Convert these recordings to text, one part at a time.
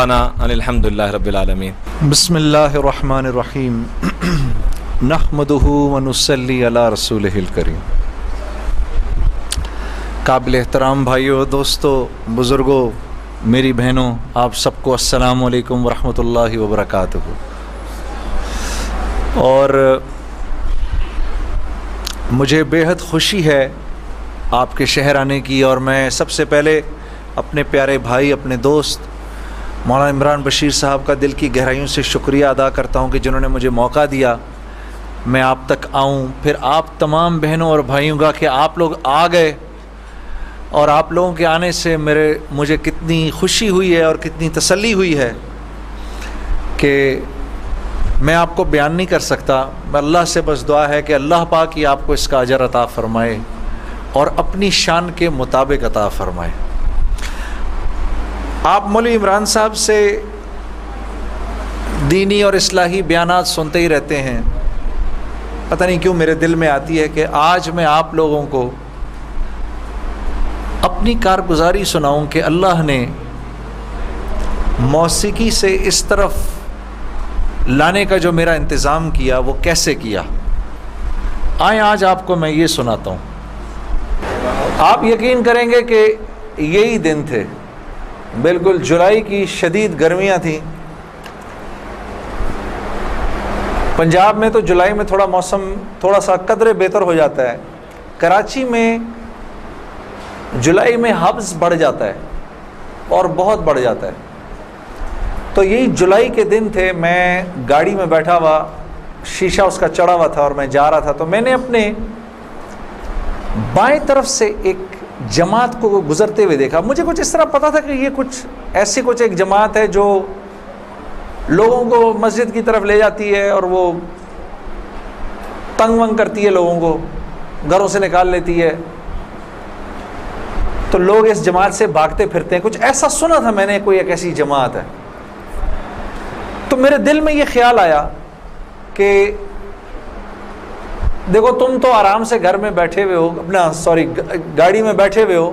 توفقنا الحمدللہ رب العالمین۔ بسم اللہ الرحمن الرحیم نحمدہ ونصلی علی رسولہ الکریم۔ قابل احترام بھائیوں، دوستوں، بزرگوں، میری بہنوں، آپ سب کو السلام علیکم ورحمۃ اللہ وبرکاتہ۔ اور مجھے بیحد خوشی ہے آپ کے شہر آنے کی، اور میں سب سے پہلے اپنے پیارے بھائی، اپنے دوست مولانا عمران بشیر صاحب کا دل کی گہرائیوں سے شکریہ ادا کرتا ہوں کہ جنہوں نے مجھے موقع دیا میں آپ تک آؤں، پھر آپ تمام بہنوں اور بھائیوں کا کہ آپ لوگ آ گئے، اور آپ لوگوں کے آنے سے مجھے کتنی خوشی ہوئی ہے اور کتنی تسلی ہوئی ہے کہ میں آپ کو بیان نہیں کر سکتا۔ اللہ سے بس دعا ہے کہ اللہ پاک ہی آپ کو اس کا اجر عطا فرمائے اور اپنی شان کے مطابق عطا فرمائے۔ آپ مولوی عمران صاحب سے دینی اور اصلاحی بیانات سنتے ہی رہتے ہیں، پتہ نہیں کیوں میرے دل میں آتی ہے کہ آج میں آپ لوگوں کو اپنی کارگزاری سناؤں کہ اللہ نے موسیقی سے اس طرف لانے کا جو میرا انتظام کیا وہ کیسے کیا۔ آئیں آج آپ کو میں یہ سناتا ہوں۔ آپ یقین کریں گے کہ یہی دن تھے، بالکل جولائی کی شدید گرمیاں تھیں۔ پنجاب میں تو جولائی میں موسم تھوڑا سا قدرے بہتر ہو جاتا ہے، کراچی میں جولائی میں حبس بڑھ جاتا ہے اور بہت بڑھ جاتا ہے۔ تو یہی جولائی کے دن تھے، میں گاڑی میں بیٹھا ہوا، شیشہ اس کا چڑھا ہوا تھا اور میں جا رہا تھا، تو میں نے اپنے بائیں طرف سے ایک جماعت کو گزرتے ہوئے دیکھا۔ مجھے کچھ اس طرح پتا تھا کہ یہ کچھ ایک جماعت ہے جو لوگوں کو مسجد کی طرف لے جاتی ہے اور وہ تنگ ونگ کرتی ہے، لوگوں کو گھروں سے نکال لیتی ہے، تو لوگ اس جماعت سے بھاگتے پھرتے ہیں۔ کچھ ایسا سنا تھا میں نے، کوئی ایک ایسی جماعت ہے۔ تو میرے دل میں یہ خیال آیا کہ دیکھو تم تو آرام سے گھر میں بیٹھے ہوئے ہو، گاڑی میں بیٹھے ہوئے ہو،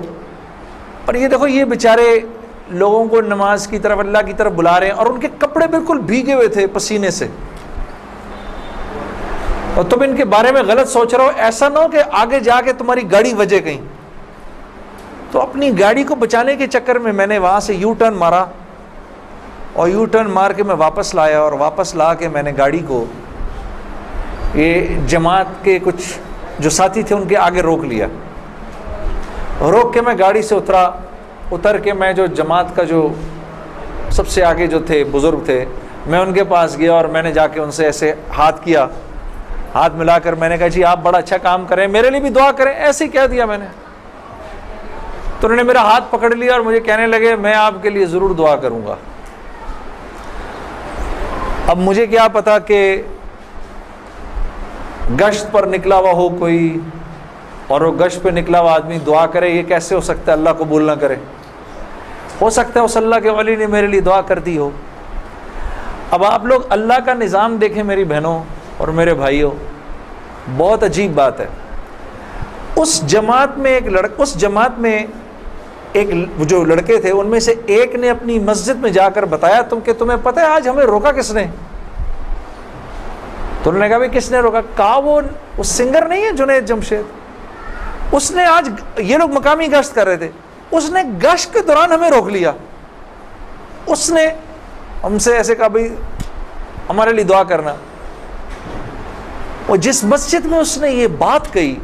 اور یہ دیکھو یہ بیچارے لوگوں کو نماز کی طرف، اللہ کی طرف بلا رہے ہیں، اور ان کے کپڑے بالکل بھیگے ہوئے تھے پسینے سے، اور تم ان کے بارے میں غلط سوچ رہے ہو۔ ایسا نہ ہو کہ آگے جا کے تمہاری گاڑی وجے کہیں۔ تو اپنی گاڑی کو بچانے کے چکر میں نے وہاں سے یو ٹرن مارا، اور یو ٹرن مار کے میں واپس لایا، اور واپس لا کے میں نے گاڑی کو یہ جماعت کے کچھ جو ساتھی تھے ان کے آگے روک لیا۔ روک کے میں گاڑی سے اتر کے میں جو جماعت کا جو سب سے آگے جو تھے بزرگ تھے، میں ان کے پاس گیا اور میں نے جا کے ان سے ایسے ہاتھ کیا، ہاتھ ملا کر میں نے کہا جی آپ بڑا اچھا کام کریں، میرے لیے بھی دعا کریں، ایسے ہی کہہ دیا میں نے۔ تو انہوں نے میرا ہاتھ پکڑ لیا اور مجھے کہنے لگے میں آپ کے لیے ضرور دعا کروں گا۔ اب مجھے کیا پتا کہ گشت پر نکلا ہوا ہو کوئی، اور وہ گشت پہ نکلا ہوا آدمی دعا کرے، یہ کیسے ہو سکتا ہے اللہ قبول نہ کرے؟ ہو سکتا ہے اس اللہ کے ولی نے میرے لیے دعا کر دی ہو۔ اب آپ لوگ اللہ کا نظام دیکھیں میری بہنوں اور میرے بھائیوں، بہت عجیب بات ہے۔ اس جماعت میں ایک جو لڑکے تھے ان میں سے ایک نے اپنی مسجد میں جا کر بتایا کہ تمہیں پتہ ہے آج ہمیں روکا کس نے؟ تو انہوں نے کہا بھائی کس نے روکا؟ کہا وہ سنگر نہیں ہے جنید جمشید، اس نے آج، یہ لوگ مقامی گشت کر رہے تھے، اس نے گشت کے دوران ہمیں روک لیا، اس نے ہم سے ایسے کہا بھائی ہمارے لیے دعا کرنا۔ اور جس مسجد میں اس نے یہ بات کہی،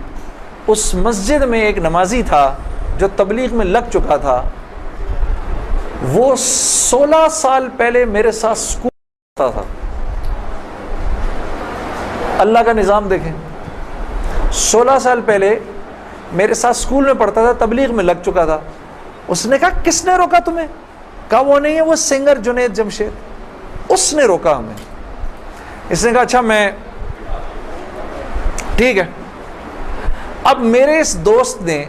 اس مسجد میں ایک نمازی تھا جو تبلیغ میں لگ چکا تھا، وہ 16 سال پہلے میرے ساتھ سکول پڑھتا تھا۔ اللہ کا نظام دیکھیں، 16 سال پہلے میرے ساتھ سکول میں پڑھتا تھا، تبلیغ میں لگ چکا تھا۔ اس نے کہا کس نے روکا تمہیں؟ کہا وہ نہیں ہے، وہ سنگر جنید جمشید، اس نے روکا ہمیں۔ اس نے کہا اچھا میں ٹھیک ہے۔ اب میرے اس دوست نے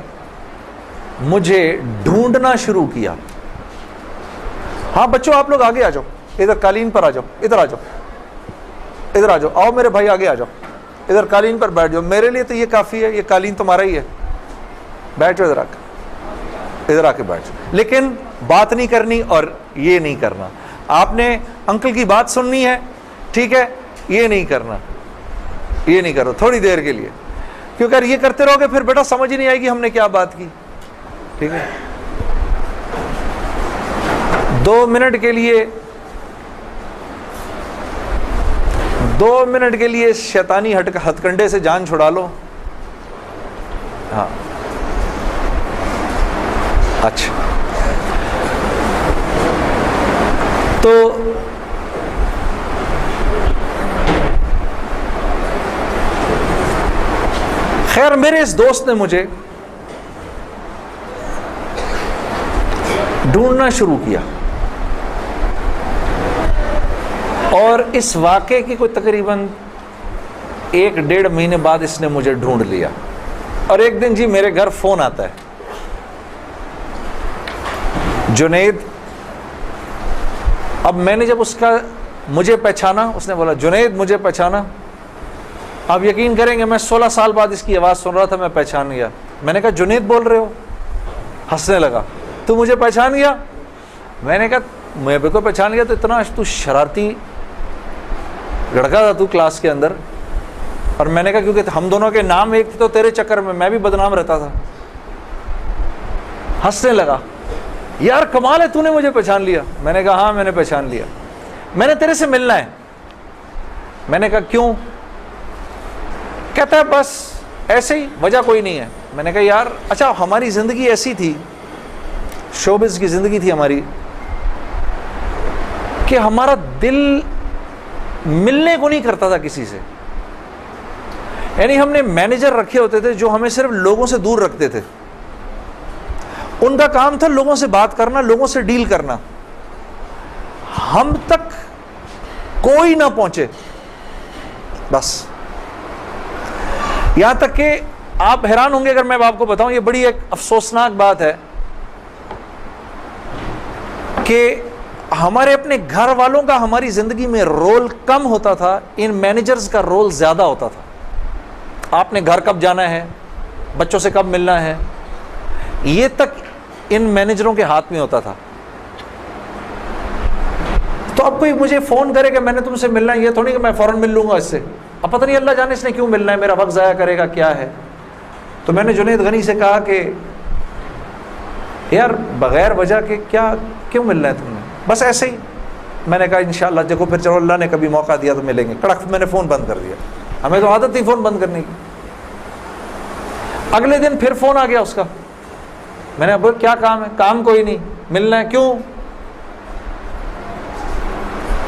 مجھے ڈھونڈنا شروع کیا۔ ہاں بچوں آپ لوگ آگے آ جاؤ، ادھر قالین پر آ جاؤ، ادھر آ جاؤ، ادھر آ جاؤ، آؤ میرے بھائی آگے آ جاؤ، ادھر قالین پر بیٹھ جاؤ، میرے لیے تو یہ کافی ہے، یہ قالین تمہارا ہی ہے، بیٹھو ادھر آ کے بیٹھ جاؤ۔ لیکن بات نہیں کرنی اور یہ نہیں کرنا۔ آپ نے انکل کی بات سننی ہے، ٹھیک ہے، یہ نہیں کرنا، یہ نہیں کرو تھوڑی دیر کے لیے، کیونکہ اگر یہ کرتے رہو گے پھر بیٹا سمجھ ہی نہیں آئے گی ہم نے کیا بات کی، ٹھیک ہے۔ 2 منٹ کے لیے شیطانی ہتھ کنڈے سے جان چھڑا لو۔ ہاں اچھا، تو خیر میرے اس دوست نے مجھے ڈھونڈنا شروع کیا، اور اس واقعے کی کوئی تقریباً 1-1.5 مہینے بعد اس نے مجھے ڈھونڈ لیا، اور ایک دن جی میرے گھر فون آتا ہے، جنید۔ اب میں نے جب مجھے پہچانا، اس نے بولا جنید مجھے پہچانا، آپ یقین کریں گے میں 16 سال بعد اس کی آواز سن رہا تھا، میں پہچان گیا۔ میں نے کہا جنید بول رہے ہو؟ ہنسنے لگا، تو مجھے پہچان گیا؟ میں نے کہا میں بھی کو پہچان گیا، تو اتنا تو شرارتی لڑکا تھا تو کلاس کے اندر، اور میں نے کہا کیونکہ ہم دونوں کے نام ایک تھے تو تیرے چکر میں بھی بدنام رہتا تھا۔ ہنسنے لگا، یار کمال ہے تو نے مجھے پہچان لیا۔ میں نے کہا ہاں میں نے پہچان لیا، میں نے تیرے سے ملنا ہے۔ میں نے کہا کیوں؟ کہتا ہے بس ایسے ہی، وجہ کوئی نہیں ہے۔ میں نے کہا یار اچھا ہماری زندگی ایسی تھی، شوبز کی زندگی تھی ہماری، کہ ہمارا دل ملنے کو نہیں کرتا تھا کسی سے، یعنی ہم نے مینیجر رکھے ہوتے تھے جو ہمیں صرف لوگوں سے دور رکھتے تھے، ان کا کام تھا لوگوں سے بات کرنا، لوگوں سے ڈیل کرنا، ہم تک کوئی نہ پہنچے بس۔ یہاں تک کہ آپ حیران ہوں گے اگر میں آپ کو بتاؤں، یہ بڑی ایک افسوسناک بات ہے کہ ہمارے اپنے گھر والوں کا ہماری زندگی میں رول کم ہوتا تھا، ان مینیجرز کا رول زیادہ ہوتا تھا۔ آپ نے گھر کب جانا ہے، بچوں سے کب ملنا ہے، یہ تک ان مینیجروں کے ہاتھ میں ہوتا تھا۔ تو اب کوئی مجھے فون کرے کہ میں نے تم سے ملنا ہے، یہ تھوڑی کہ میں فوراً مل لوں گا اس سے، اب پتہ نہیں اللہ جانے اس نے کیوں ملنا ہے، میرا وقت ضائع کرے گا کیا ہے۔ تو میں نے جنید غنی سے کہا کہ یار بغیر وجہ کے کیوں ملنا ہے تم نے، بس ایسے ہی۔ میں نے کہا انشاءاللہ دیکھو پھر چلو اللہ نے کبھی موقع دیا تو ملیں گے، کڑک میں نے فون بند کر دیا، ہمیں تو عادت تھی فون بند کرنے کی۔ اگلے دن پھر فون آ گیا اس کا، میں نے بولا کیا کام ہے؟ کام کوئی نہیں، ملنا ہے، کیوں؟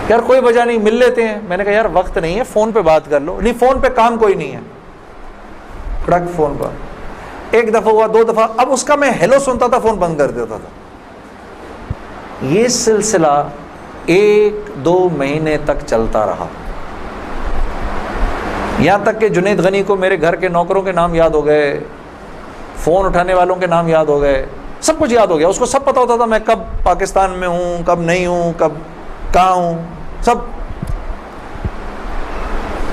یار کوئی وجہ نہیں، مل لیتے ہیں۔ میں نے کہا یار وقت نہیں ہے، فون پہ بات کر لو۔ نہیں فون پہ کام کوئی نہیں ہے، کڑک فون پر۔ ایک دفعہ ہوا، 2 دفعہ، اب اس کا میں ہیلو سنتا تھا فون بند کر دیتا تھا۔ یہ سلسلہ 1-2 مہینے تک چلتا رہا، یہاں تک کہ جنید غنی کو میرے گھر کے نوکروں کے نام یاد ہو گئے، فون اٹھانے والوں کے نام یاد ہو گئے، سب کچھ یاد ہو گیا۔ اس کو سب پتہ ہوتا تھا میں کب پاکستان میں ہوں، کب نہیں ہوں، کب کہاں ہوں، سب۔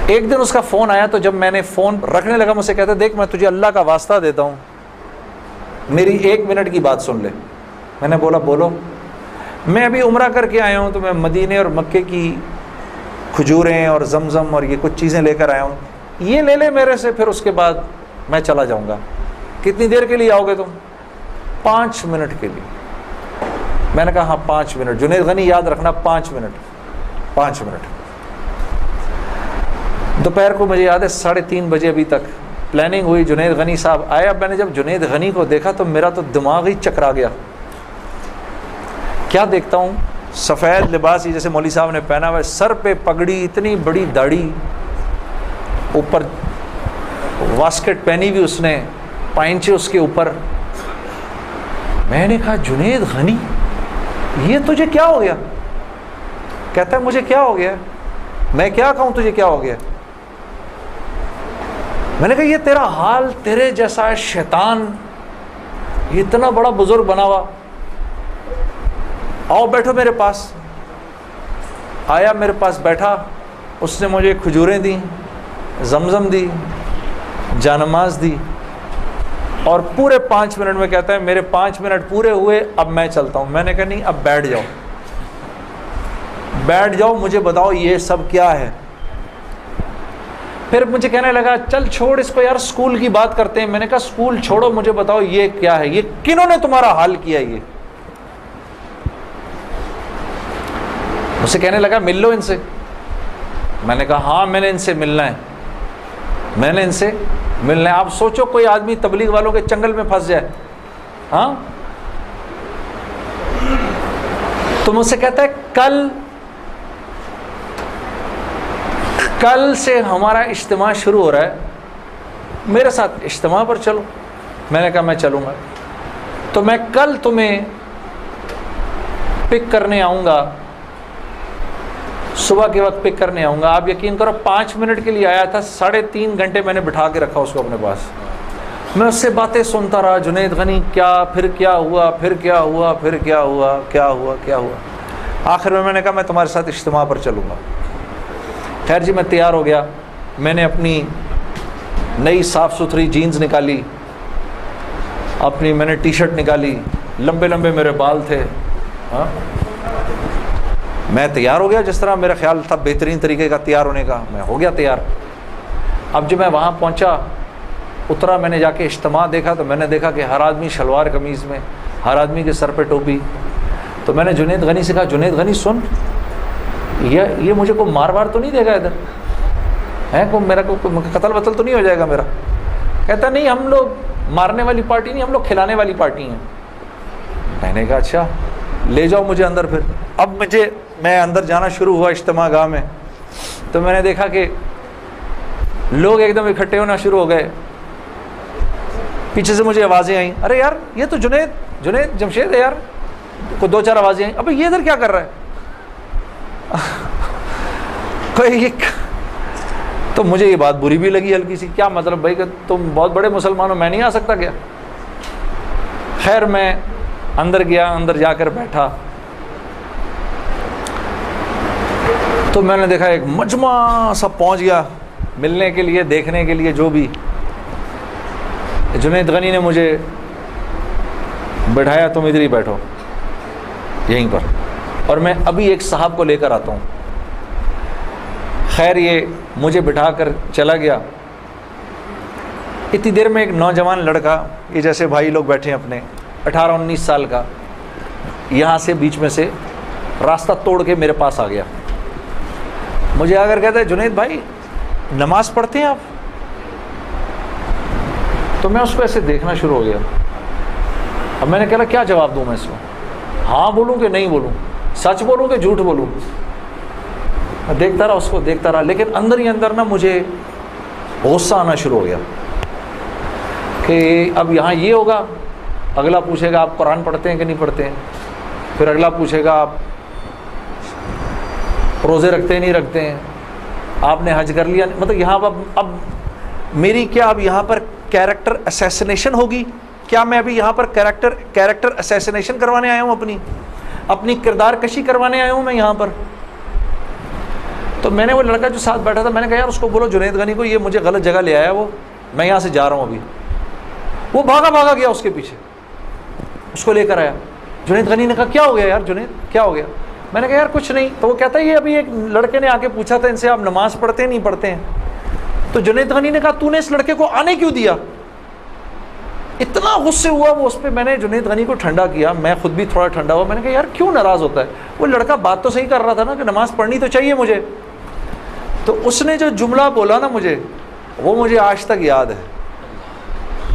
ایک دن اس کا فون آیا، تو جب میں نے فون رکھنے لگا مجھ سے کہتا دیکھ میں تجھے اللہ کا واسطہ دیتا ہوں، میری 1 منٹ کی بات سن لے۔ میں نے بولا بولو۔ میں ابھی عمرہ کر کے آیا ہوں، تو میں مدینے اور مکے کی کھجوریں اور زمزم اور یہ کچھ چیزیں لے کر آیا ہوں، یہ لے لے میرے سے، پھر اس کے بعد میں چلا جاؤں گا۔ کتنی دیر کے لیے آؤ گے تم؟ 5 منٹ کے لیے۔ میں نے کہا ہاں 5 منٹ، جنید غنی یاد رکھنا 5 منٹ، 5 منٹ۔ دوپہر کو مجھے یاد ہے 3:30 بجے ابھی تک پلاننگ ہوئی، جنید غنی صاحب آئے۔ اب میں نے جب جنید غنی کو دیکھا تو میرا تو دماغ ہی چکرا گیا۔ کیا دیکھتا ہوں، سفید لباس ہی جیسے مولوی صاحب نے پہنا ہوا ہے، سر پہ پگڑی، اتنی بڑی داڑھی، اوپر واسکٹ پہنی ہوئی اس نے، پائنچے اس کے اوپر۔ میں نے کہا جنید غنی یہ تجھے کیا ہو گیا؟ کہتا ہے مجھے کیا ہو گیا؟ میں کیا کہوں تجھے کیا ہو گیا؟ میں نے کہا یہ تیرا حال تیرے جیسا شیطان، یہ اتنا بڑا بزرگ بنا ہوا، آؤ بیٹھو میرے پاس۔ آیا میرے پاس بیٹھا، اس نے مجھے کھجوریں دیں، زمزم دی، جانماز دی، اور پورے 5 منٹ میں کہتا ہے میرے 5 منٹ پورے ہوئے، اب میں چلتا ہوں۔ میں نے کہا نہیں اب بیٹھ جاؤ۔ بیٹھ جاؤ, مجھے بتاؤ یہ سب کیا ہے. پھر مجھے کہنے لگا چل چھوڑ اس کو یار, اسکول کی بات کرتے ہیں. میں نے کہا اسکول چھوڑو, مجھے بتاؤ یہ کیا ہے, یہ کنہوں نے تمہارا حال کیا. یہ مجھ سے کہنے لگا مل لو ان سے. میں نے کہا ہاں میں نے ان سے ملنا ہے, میں نے ان سے ملنا ہے. آپ سوچو کوئی آدمی تبلیغ والوں کے چنگل میں پھنس جائے, ہاں, تو مجھ سے کہتا ہے کل سے ہمارا اجتماع شروع ہو رہا ہے, میرے ساتھ اجتماع پر چلو. میں نے کہا میں چلوں گا. تو میں کل تمہیں پک کرنے آؤں گا, صبح کے وقت پک کرنے آؤں گا. آپ یقین کرو 5 منٹ کے لیے آیا تھا, 3.5 گھنٹے میں نے بٹھا کے رکھا اس کو اپنے پاس. میں اس سے باتیں سنتا رہا, جنید غنی کیا, پھر کیا ہوا, پھر کیا ہوا, پھر کیا ہوا, کیا ہوا, کیا ہوا. آخر میں نے کہا میں تمہارے ساتھ اجتماع پر چلوں گا. خیر جی, میں تیار ہو گیا. میں نے اپنی نئی صاف ستھری جینز نکالی, اپنی میں نے ٹی شرٹ نکالی, لمبے لمبے میرے بال تھے, ہاں, میں تیار ہو گیا جس طرح میرا خیال تھا بہترین طریقے کا تیار ہونے کا. میں ہو گیا تیار. اب جب میں وہاں پہنچا, اترا, میں نے جا کے اجتماع دیکھا تو میں نے دیکھا کہ ہر آدمی شلوار قمیض میں, ہر آدمی کے سر پہ ٹوپی. تو میں نے جنید غنی سے کہا جنید غنی سن, یہ مجھے کو مار وار تو نہیں دے گا ادھر ہے, کو میرا کو قتل وتل تو نہیں ہو جائے گا میرا. کہتا نہیں ہم لوگ مارنے والی پارٹی نہیں, ہم لوگ کھلانے والی پارٹی ہیں. میں نے کہا اچھا لے جاؤ مجھے اندر. پھر اب میں اندر جانا شروع ہوا اجتماع گاہ میں, تو میں نے دیکھا کہ لوگ ایک دم اکٹھے ہونا شروع ہو گئے. پیچھے سے مجھے آوازیں آئیں, ارے یار یہ تو جنید جمشید ہے یار. کو 2-4 آوازیں آئیں, ابھی یہ ادھر کیا کر رہا ہے کوئی. تو مجھے یہ بات بری بھی لگی ہلکی سی, کیا مطلب بھائی کہ تم بہت بڑے مسلمان ہو, میں نہیں آ سکتا کیا. خیر میں اندر گیا, اندر جا کر بیٹھا تو میں نے دیکھا ایک مجمع سب پہنچ گیا ملنے کے لیے, دیکھنے کے لیے. جو بھی جنید غنی نے مجھے بٹھایا, تم ادھر ہی بیٹھو یہیں پر, اور میں ابھی ایک صاحب کو لے کر آتا ہوں. خیر یہ مجھے بٹھا کر چلا گیا. اتنی دیر میں ایک نوجوان لڑکا, یہ جیسے بھائی لوگ بیٹھے ہیں اپنے, 18-19 سال کا, یہاں سے بیچ میں سے راستہ توڑ کے میرے پاس آ گیا. مجھے آ کر کہتا ہے جنید بھائی نماز پڑھتے ہیں آپ؟ تو میں اس کو ایسے دیکھنا شروع ہو گیا. اب میں نے کہا کیا جواب دوں میں اس کو, ہاں بولوں کہ نہیں بولوں, سچ بولوں کہ جھوٹ بولوں. میں دیکھتا رہا اس کو, دیکھتا رہا, لیکن اندر ہی اندر نا مجھے غصہ آنا شروع ہو گیا کہ اب یہاں یہ ہوگا, اگلا پوچھے گا آپ قرآن پڑھتے ہیں کہ نہیں پڑھتے ہیں, پھر اگلا پوچھے گا آپ روزے رکھتے ہیں نہیں رکھتے ہیں, آپ نے حج کر لیا. مطلب یہاں اب میری کیا اب یہاں پر کیریکٹر اسیسنیشن ہوگی کیا؟ میں ابھی یہاں پر کیریکٹر اسیسنیشن کروانے آیا ہوں, اپنی کردار کشی کروانے آیا ہوں میں یہاں پر. تو میں نے وہ لڑکا جو ساتھ بیٹھا تھا, میں نے کہا یار اس کو بولو جنید غنی کو یہ مجھے غلط جگہ لے آیا, وہ میں یہاں سے جا رہا ہوں ابھی. وہ بھاگا گیا اس کے پیچھے, اس کو لے کر آیا. جنید غنی نے کہا کیا ہو گیا یار جنید, کیا ہو گیا؟ میں نے کہا یار کچھ نہیں. تو وہ کہتا ہے یہ ابھی ایک لڑکے نے آ کے پوچھا تھا ان سے آپ نماز پڑھتے ہیں نہیں پڑھتے ہیں. تو جنید غنی نے کہا تو نے اس لڑکے کو آنے کیوں دیا؟ اتنا غصے ہوا وہ اس پہ. میں نے جنید غنی کو ٹھنڈا کیا, میں خود بھی تھوڑا ٹھنڈا ہوا. میں نے کہا یار کیوں ناراض ہوتا ہے, وہ لڑکا بات تو صحیح کر رہا تھا نا کہ نماز پڑھنی تو چاہیے مجھے. تو اس نے جو جملہ بولا نا مجھے, وہ مجھے آج تک یاد ہے.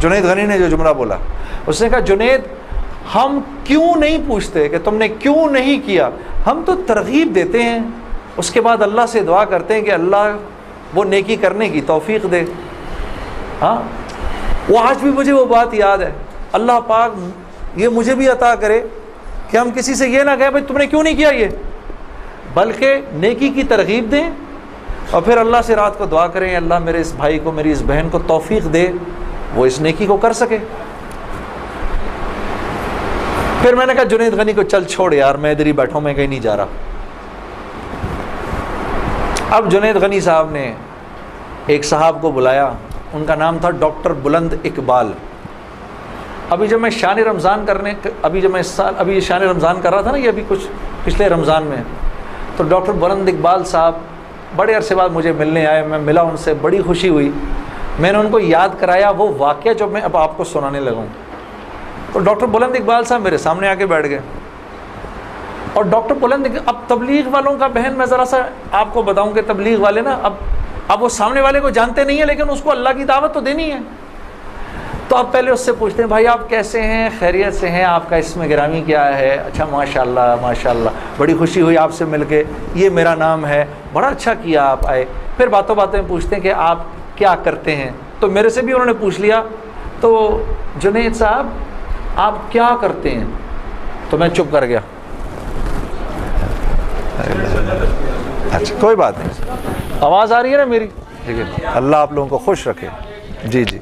جنید غنی نے جو جملہ بولا, اس نے کہا جنید ہم کیوں نہیں پوچھتے کہ تم نے کیوں نہیں کیا, ہم تو ترغیب دیتے ہیں, اس کے بعد اللہ سے دعا کرتے ہیں کہ اللہ وہ نیکی کرنے کی توفیق دے. ہاں وہ آج بھی مجھے وہ بات یاد ہے. اللہ پاک یہ مجھے بھی عطا کرے کہ ہم کسی سے یہ نہ کہیں بھائی تم نے کیوں نہیں کیا یہ, بلکہ نیکی کی ترغیب دیں اور پھر اللہ سے رات کو دعا کریں اللہ میرے اس بھائی کو, میری اس بہن کو توفیق دے وہ اس نیکی کو کر سکے. پھر میں نے کہا جنید غنی کو چل چھوڑ یار, میں ادھر ہی بیٹھا ہوں, میں کہیں نہیں جا رہا. اب جنید غنی صاحب نے ایک صاحب کو بلایا, ان کا نام تھا ڈاکٹر بلند اقبال. ابھی جب میں شان رمضان ابھی شان رمضان کر رہا تھا نا, یہ ابھی کچھ پچھلے رمضان میں, تو ڈاکٹر بلند اقبال صاحب بڑے عرصے بعد مجھے ملنے آئے، میں ملا ان سے، بڑی خوشی ہوئی، میں نے ان کو یاد کرایا وہ واقعہ جو میں اب آپ کو سنانے لگا ہوں۔ تو ڈاکٹر بلند اقبال صاحب میرے سامنے آ کے بیٹھ گئے، اور ڈاکٹر بلند اب تبلیغ والوں کا بہن میں ذرا سا آپ کو بتاؤں کہ تبلیغ والے نا اب وہ سامنے والے کو جانتے نہیں ہیں، لیکن اس کو اللہ کی دعوت تو دینی ہے، تو آپ پہلے اس سے پوچھتے ہیں بھائی آپ کیسے ہیں، خیریت سے ہیں، آپ کا اسم گرامی کیا ہے؟ اچھا ماشاءاللہ ماشاءاللہ، بڑی خوشی ہوئی آپ سے مل کے، یہ میرا نام ہے، بڑا اچھا کیا آپ آئے۔ پھر باتوں باتوں میں پوچھتے ہیں کہ آپ کیا کرتے ہیں، تو میرے سے بھی انہوں نے پوچھ لیا، تو جنید صاحب آپ کیا کرتے ہیں؟ تو میں چپ کر گیا۔ اچھا کوئی بات نہیں، آواز آ رہی ہے نا میری؟ ٹھیک ہے، اللہ آپ لوگوں کو خوش رکھے۔ جی جی،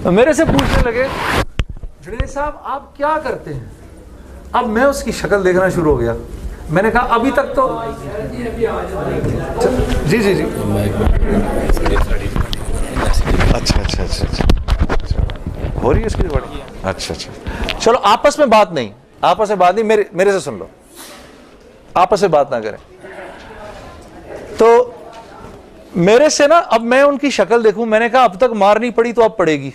میرے سے پوچھنے لگے جنید صاحب آپ کیا کرتے ہیں؟ اب میں اس کی شکل دیکھنا شروع ہو گیا، میں نے کہا ابھی تک تو جی جی جی اچھا اچھا اچھا اچھا ہو رہی ہے اس کی بڑی، اچھا اچھا چلو آپس میں بات نہیں، آپس میں بات نہیں، میرے سے سن لو، آپس میں بات نہ کریں۔ تو میرے سے نا اب میں ان کی شکل دیکھوں، میں نے کہا اب تک مار نہیں پڑی تو اب پڑے گی،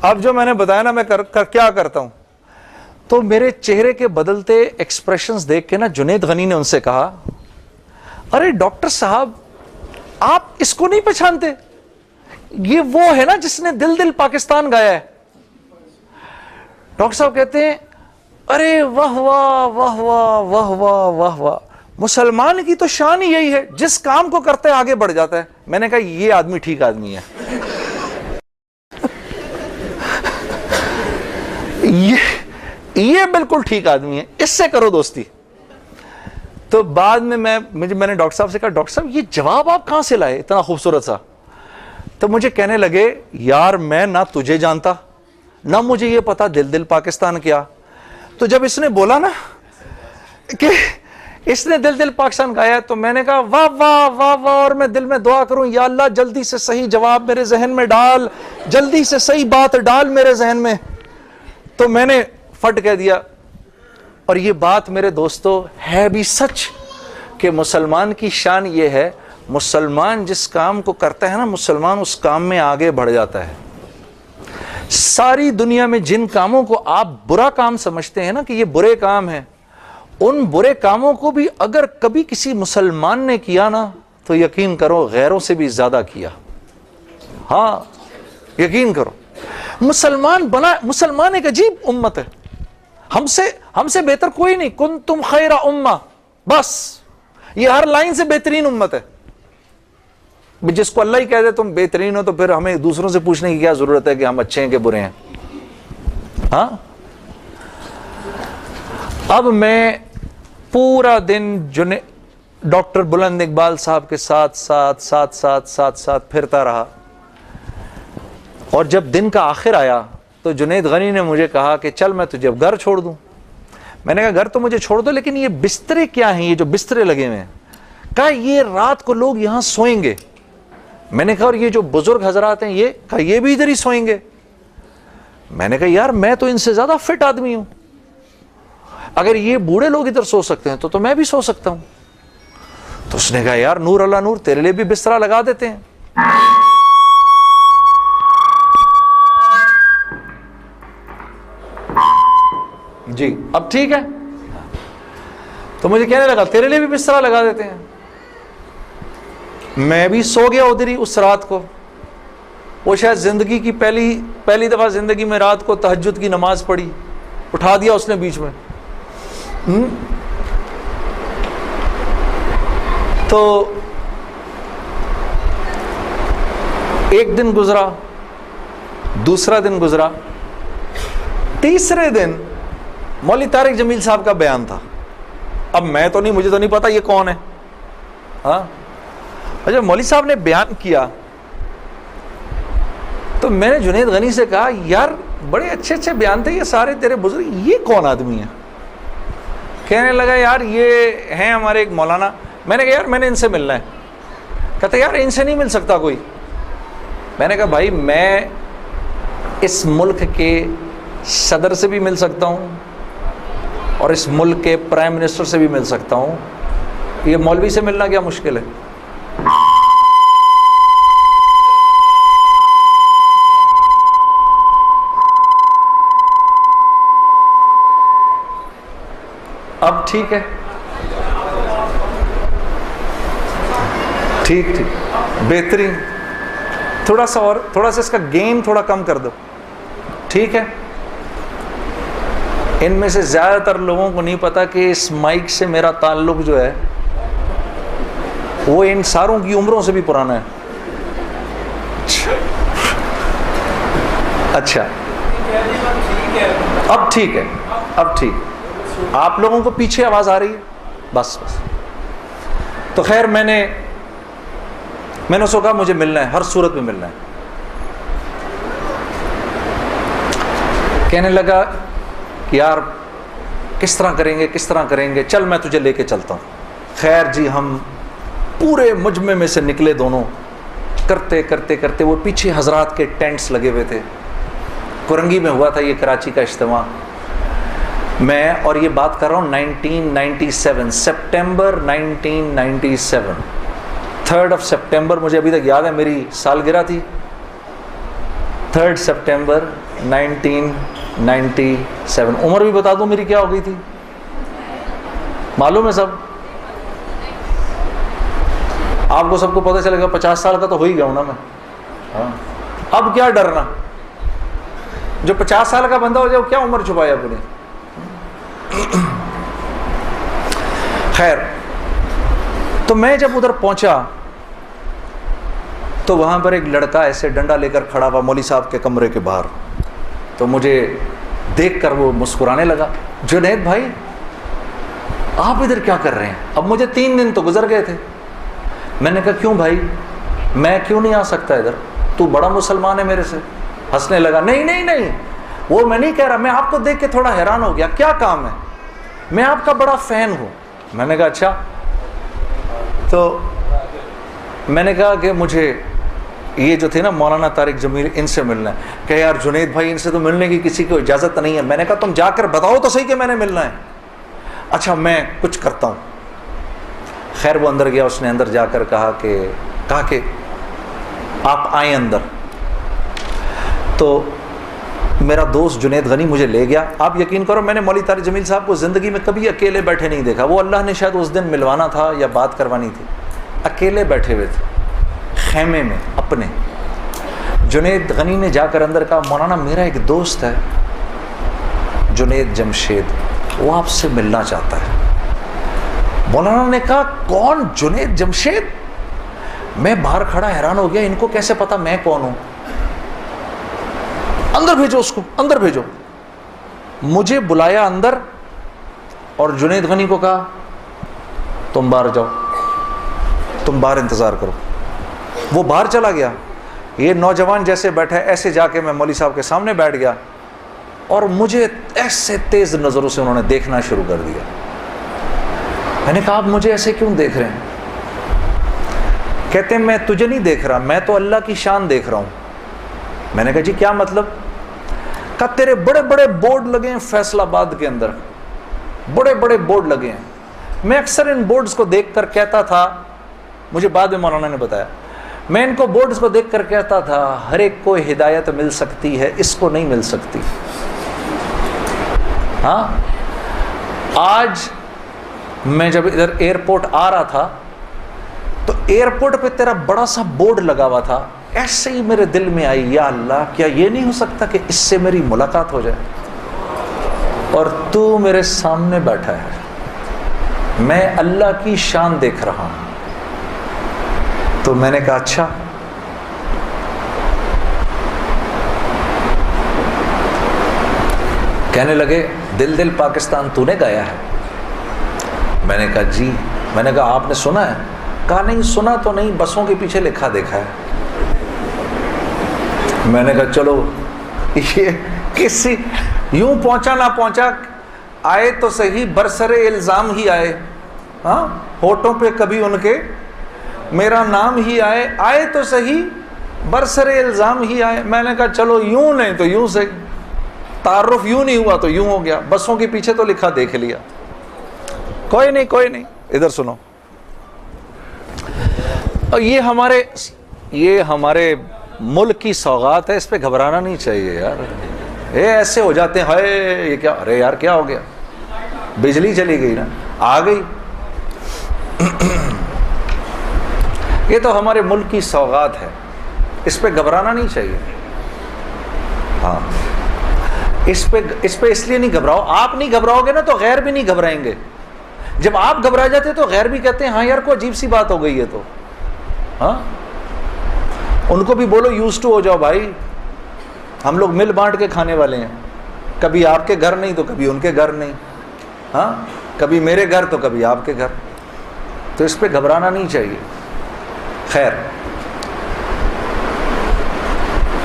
اب جو میں نے بتایا نا میں کیا کرتا ہوں۔ تو میرے چہرے کے بدلتے ایکسپریشنز دیکھ کے نا جنید غنی نے ان سے کہا ارے ڈاکٹر صاحب آپ اس کو نہیں پہچانتے، یہ وہ ہے نا جس نے دل دل پاکستان گایا ہے۔ ڈاکٹر صاحب کہتے ہیں ارے واہ واہ واہ واہ واہ واہ واہ واہ، مسلمان کی تو شان ہی یہی ہے، جس کام کو کرتے آگے بڑھ جاتا ہے۔ میں نے کہا یہ آدمی ٹھیک آدمی ہے، یہ بالکل ٹھیک آدمی ہے، اس سے کرو دوستی۔ تو بعد میں میں نے ڈاکٹر صاحب سے کہا ڈاکٹر صاحب یہ جواب آپ کہاں سے لائے اتنا خوبصورت سا؟ تو مجھے کہنے لگے یار میں نہ تجھے جانتا نہ مجھے یہ پتا دل دل پاکستان کیا۔ تو جب اس نے بولا نا کہ اس نے دل دل پاکستان گایا تو میں نے کہا واہ واہ واہ واہ، اور میں دل میں دعا کروں یا اللہ جلدی سے صحیح جواب میرے ذہن میں ڈال، جلدی سے صحیح بات ڈال میرے ذہن میں۔ تو میں نے فٹ کہہ دیا، اور یہ بات میرے دوستو ہے بھی سچ کہ مسلمان کی شان یہ ہے، مسلمان جس کام کو کرتا ہے نا مسلمان اس کام میں آگے بڑھ جاتا ہے۔ ساری دنیا میں جن کاموں کو آپ برا کام سمجھتے ہیں نا کہ یہ برے کام ہیں، ان برے کاموں کو بھی اگر کبھی کسی مسلمان نے کیا نا تو یقین کرو غیروں سے بھی زیادہ کیا۔ ہاں یقین کرو، مسلمان ایک عجیب امت ہے، ہم سے بہتر کوئی نہیں، کنتم خیر امہ، بس یہ ہر لائن سے بہترین امت ہے۔ جس کو اللہ ہی کہہ دے تم بہترین ہو تو پھر ہمیں دوسروں سے پوچھنے کی کیا ضرورت ہے کہ ہم اچھے ہیں کہ برے ہیں؟ ہاں اب میں پورا دن ڈاکٹر بلند اقبال صاحب کے ساتھ پھرتا رہا، اور جب دن کا آخر آیا تو جنید غنی نے مجھے کہا کہ چل میں تجھے اب گھر چھوڑ دوں۔ میں نے کہا گھر تو مجھے چھوڑ دو، لیکن یہ بسترے کیا ہیں، یہ جو بسترے لگے ہوئے ہیں؟ کہا یہ رات کو لوگ یہاں سوئیں گے۔ میں نے کہا اور یہ جو بزرگ حضرات ہیں یہ بھی ادھر ہی سوئیں گے؟ میں نے کہا یار میں تو ان سے زیادہ فٹ آدمی ہوں، اگر یہ بوڑھے لوگ ادھر سو سکتے ہیں تو میں بھی سو سکتا ہوں۔ تو اس نے کہا یار نور اللہ نور، تیرے لیے بھی بسترا لگا دیتے ہیں۔ جی اب ٹھیک ہے، تو مجھے کہنے لگا تیرے لیے بھی بسترا لگا دیتے ہیں۔ میں بھی سو گیا ادھر ہی اس رات کو۔ وہ شاید زندگی کی پہلی دفعہ زندگی میں رات کو تہجد کی نماز پڑھی، اٹھا دیا اس نے بیچ میں۔ تو ایک دن گزرا، دوسرا دن گزرا، تیسرے دن مولوی طارق جمیل صاحب کا بیان تھا۔ اب مجھے تو نہیں پتا یہ کون ہے، ہاں جب مولوی صاحب نے بیان کیا تو میں نے جنید غنی سے کہا یار بڑے اچھے اچھے بیان تھے یہ سارے تیرے بزرگ، یہ کون آدمی ہے؟ کہنے لگا یار یہ ہیں ہمارے ایک مولانا۔ میں نے کہا یار میں نے ان سے ملنا ہے۔ کہتے یار ان سے نہیں مل سکتا کوئی۔ میں نے کہا بھائی میں اس ملک کے صدر سے بھی مل سکتا ہوں اور اس ملک کے پرائم منسٹر سے بھی مل سکتا ہوں، یہ مولوی سے ملنا کیا مشکل ہے؟ اب ٹھیک ہے؟ ٹھیک بہترین. تھوڑا سا اور، تھوڑا سا اس کا گین تھوڑا کم کر دو. ٹھیک ہے. ان میں سے زیادہ تر لوگوں کو نہیں پتا کہ اس مائک سے میرا تعلق جو ہے وہ ان ساروں کی عمروں سے بھی پرانا ہے. اچھا اب ٹھیک ہے، اب ٹھیک. آپ لوگوں کو پیچھے آواز آ رہی ہے؟ بس. تو خیر میں نے اس کو کہا مجھے ملنا ہے، ہر صورت میں ملنا ہے. کہنے لگا یار کس طرح کریں گے، چل میں تجھے لے کے چلتا ہوں. خیر جی ہم پورے مجمع میں سے نکلے دونوں، کرتے وہ پیچھے حضرات کے ٹینٹس لگے ہوئے تھے. کرنگی میں ہوا تھا یہ کراچی کا اجتماع. میں اور یہ بات کر رہا ہوں 1997 سپٹمبر 1997 3 سپٹمبر مجھے ابھی تک یاد ہے، میری سالگرہ تھی 3 سپٹمبر 1997. عمر بھی بتا دوں میری کیا ہو گئی تھی، معلوم ہے سب؟ آپ کو سب کو پتہ چلے گا 50 سال کا تو ہو ہی گیا ہوں نا میں. ہاں اب کیا ڈرنا، جو 50 سال کا بندہ ہو جائے وہ کیا عمر چھپایا اپنی. خیر تو میں جب ادھر پہنچا تو وہاں پر ایک لڑکا ایسے ڈنڈا لے کر کھڑا ہوا مولوی صاحب کے کمرے کے باہر. تو مجھے دیکھ کر وہ مسکرانے لگا، جنید بھائی آپ ادھر کیا کر رہے ہیں؟ اب مجھے 3 دن تو گزر گئے تھے. میں نے کہا کیوں بھائی، میں کیوں نہیں آ سکتا ادھر، تو بڑا مسلمان ہے میرے سے. ہنسنے لگا، نہیں وہ میں نہیں کہہ رہا، میں آپ کو دیکھ کے تھوڑا حیران ہو گیا، کیا کام ہے؟ میں آپ کا بڑا فین ہوں. میں نے کہا اچھا. تو میں نے کہا کہ مجھے یہ جو تھے نا مولانا طارق جمیل، ان سے ملنا ہے. کہ یار جنید بھائی ان سے تو ملنے کی کسی کو اجازت نہیں ہے. میں نے کہا تم جا کر بتاؤ تو صحیح کہ میں نے ملنا ہے. اچھا میں کچھ کرتا ہوں. خیر وہ اندر گیا، اس نے اندر جا کر کہا کہ آپ آئیں اندر. تو میرا دوست جنید غنی مجھے لے گیا. آپ یقین کرو میں نے مولوی طارق جمیل صاحب کو زندگی میں کبھی اکیلے بیٹھے نہیں دیکھا. وہ اللہ نے شاید اس دن ملوانا تھا یا بات کروانی تھی، اکیلے بیٹھے ہوئے تھے خیمے میں اپنے. جنید غنی نے جا کر اندر کہا مولانا میرا ایک دوست ہے جنید جمشید، وہ آپ سے ملنا چاہتا ہے. مولانا نے کہا کون؟ جنید جمشید؟ میں باہر کھڑا حیران ہو گیا، ان کو کیسے پتا میں کون ہوں؟ اندر بھیجو اس کو، اندر بھیجو. مجھے بلایا اندر اور جنید غنی کو کہا تم باہر جاؤ، تم باہر انتظار کرو. وہ باہر چلا گیا. یہ نوجوان جیسے بیٹھا ایسے جا کے میں مولوی صاحب کے سامنے بیٹھ گیا اور مجھے ایسے تیز نظروں سے انہوں نے دیکھنا شروع کر دیا. میں نے کہا آپ مجھے ایسے کیوں دیکھ رہے ہیں؟ کہتے ہیں میں تجھے نہیں دیکھ رہا، میں تو اللہ کی شان دیکھ رہا ہوں. میں نے کہا جی کیا مطلب؟ کہا تیرے بڑے بڑے بورڈ لگے ہیں فیصل آباد کے اندر، بڑے بڑے بورڈ لگے ہیں. میں اکثر ان بورڈز کو دیکھ کر کہتا تھا، مجھے بعد میں مولانا نے بتایا، میں ان کو بورڈز کو دیکھ کر کہتا تھا ہر ایک کو ہدایت مل سکتی ہے، اس کو نہیں مل سکتی. ہاں آج میں جب ادھر ایئرپورٹ آ رہا تھا تو ایئرپورٹ پہ تیرا بڑا سا بورڈ لگا ہوا تھا. ایسے ہی میرے دل میں آئی یا اللہ کیا یہ نہیں ہو سکتا کہ اس سے میری ملاقات ہو جائے، اور تو میرے سامنے بیٹھا ہے، میں اللہ کی شان دیکھ رہا ہوں. تو میں نے کہا اچھا. کہنے لگے دل پاکستان تو نے گایا ہے. میں نے کہا جی. میں نے کہا آپ نے سنا ہے؟ کہا نہیں سنا تو نہیں، بسوں کے پیچھے لکھا دیکھا ہے. میں نے کہا چلو یہ کسی یوں پہنچا نہ پہنچا، آئے تو صحیح برسر الزام ہی آئے. ہاں ہوٹوں پہ کبھی ان کے میرا نام ہی آئے تو صحیح برسر الزام ہی آئے. میں نے کہا چلو یوں نہیں تو یوں سے، تعارف یوں نہیں ہوا تو یوں ہو گیا، بسوں کے پیچھے تو لکھا دیکھ لیا. کوئی نہیں ادھر سنو. اور یہ ہمارے ملک کی سوغات ہے، اس پہ گھبرانا نہیں چاہیے یار. ایسے ہو جاتے ہیں، ہائے یہ کیا، ارے یار کیا ہو گیا، بجلی چلی گئی نا، آ گئی. یہ تو ہمارے ملک کی سوغات ہے، اس پہ گھبرانا نہیں چاہیے. ہاں اس پہ اس لیے نہیں گھبراؤ. آپ نہیں گھبراؤ گے نا تو غیر بھی نہیں گھبرائیں گے. جب آپ گھبرا جاتے تو غیر بھی کہتے ہیں ہاں یار کوئی عجیب سی بات ہو گئی ہے. تو ہاں ان کو بھی بولو یوز ٹو ہو جاؤ بھائی، ہم لوگ مل بانٹ کے کھانے والے ہیں. کبھی آپ کے گھر نہیں تو کبھی ان کے گھر نہیں، ہاں کبھی میرے گھر تو کبھی آپ کے گھر. تو اس پہ گھبرانا نہیں چاہیے. خیر،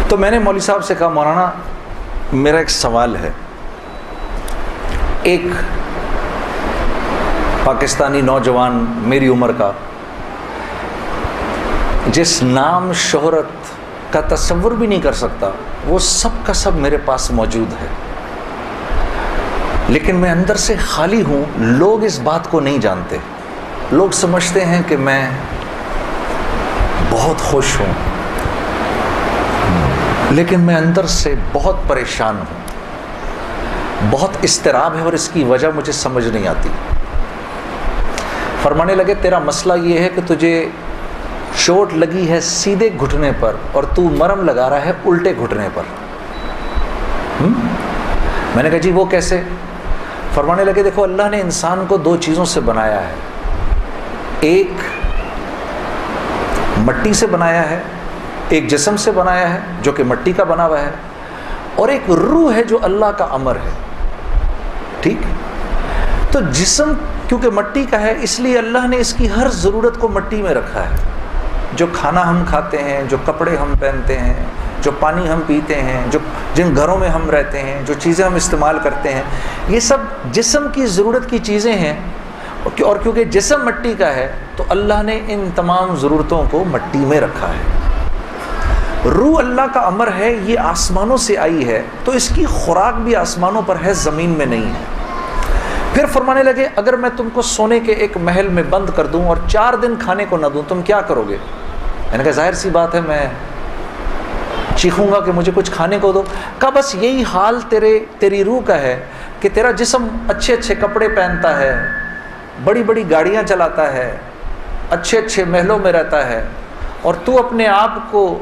تو میں نے مولوی صاحب سے کہا مولانا میرا ایک سوال ہے. ایک پاکستانی نوجوان میری عمر کا، جس نام شہرت کا تصور بھی نہیں کر سکتا، وہ سب کا سب میرے پاس موجود ہے، لیکن میں اندر سے خالی ہوں. لوگ اس بات کو نہیں جانتے. لوگ سمجھتے ہیں کہ میں بہت خوش ہوں، لیکن میں اندر سے بہت پریشان ہوں. بہت اضطراب ہے اور اس کی وجہ مجھے سمجھ نہیں آتی. فرمانے لگے تیرا مسئلہ یہ ہے کہ تجھے چوٹ لگی ہے سیدھے گھٹنے پر اور تو مرم لگا رہا ہے الٹے گھٹنے پر. میں نے کہا جی وہ کیسے؟ فرمانے لگے دیکھو اللہ نے انسان کو دو چیزوں سے بنایا ہے. ایک مٹی سے بنایا ہے، ایک جسم سے بنایا ہے جو کہ مٹی کا بنا ہوا ہے، اور ایک روح ہے جو اللہ کا امر ہے. ٹھیک؟ تو جسم کیونکہ مٹی کا ہے اس لیے اللہ نے اس کی ہر ضرورت کو مٹی میں رکھا ہے. جو کھانا ہم کھاتے ہیں، جو کپڑے ہم پہنتے ہیں، جو پانی ہم پیتے ہیں، جن گھروں میں ہم رہتے ہیں، جو چیزیں ہم استعمال کرتے ہیں، یہ سب جسم کی ضرورت کی چیزیں ہیں. اور کیونکہ جسم مٹی کا ہے تو اللہ نے ان تمام ضرورتوں کو مٹی میں رکھا ہے. روح اللہ کا امر ہے، یہ آسمانوں سے آئی ہے تو اس کی خوراک بھی آسمانوں پر ہے، زمین میں نہیں ہے. پھر فرمانے لگے اگر میں تم کو سونے کے ایک محل میں بند کر دوں اور 4 دن کھانے کو نہ دوں تم کیا کرو گے؟ میں نے کہا ظاہر سی بات ہے میں چیخوں گا کہ مجھے کچھ کھانے کو دو. کہا بس یہی حال تیری روح کا ہے کہ تیرا جسم اچھے اچھے کپڑے پہنتا ہے، بڑی بڑی گاڑیاں چلاتا ہے، اچھے اچھے محلوں میں رہتا ہے، اور تو اپنے آپ کو